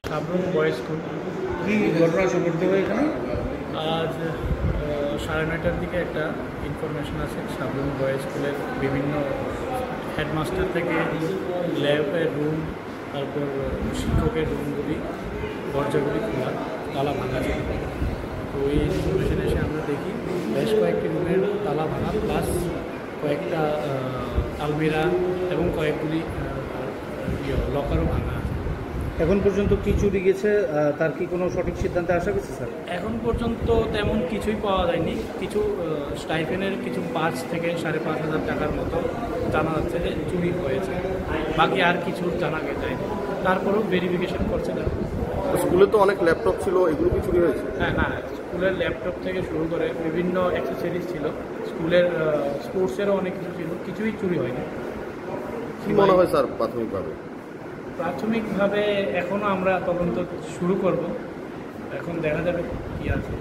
Sabroom boys school ঘটনা সংঘটিত হয় এখানে আজ 9:30টার দিকে একটা ইনফরমেশন আছে সাবরুম বয়েজ স্কুলের বিভিন্ন হেডমাস্টার থেকে ল্যাবের রুম, তারপর শিক্ষকের রুমগুলি দরজাগুলি খোলা, তালা ভাঙা ছিল। তো এই ইনফরমেশন এসে আমরা দেখি বেশ কয়েকটি রুমের তালা ভাঙা, প্লাস কয়েকটা আলমিরা এবং কয়েকগুলি লকারও ভাঙা আছে। এখন পর্যন্ত কি চুরি গেছে তার কি কোনো সঠিক সিদ্ধান্তে আসা গেছে স্যার? এখন পর্যন্ত তেমন কিছুই পাওয়া যায়নি। কিছু স্টাইফেনের কিছু 5 থেকে 5,500 টাকার মতো জানা যাচ্ছে যে চুরি হয়েছে, বাকি আর কিছু জানা গেছে। তারপরেও ভেরিফিকেশন করছে তারা। স্কুলে তো অনেক ল্যাপটপ ছিল, এগুলো কি চুরি হয়েছে? হ্যাঁ, স্কুলের ল্যাপটপ থেকে শুরু করে বিভিন্ন অ্যাক্সেসরিজ ছিল, স্কুলের স্পোর্টসেরও অনেক কিছু ছিল, কিছুই চুরি হয়নি। কি মনে হয় স্যার প্রাথমিকভাবে? প্রাথমিকভাবে এখনও আমরা তদন্ত শুরু করব, এখন দেখা যাবে কী আছে।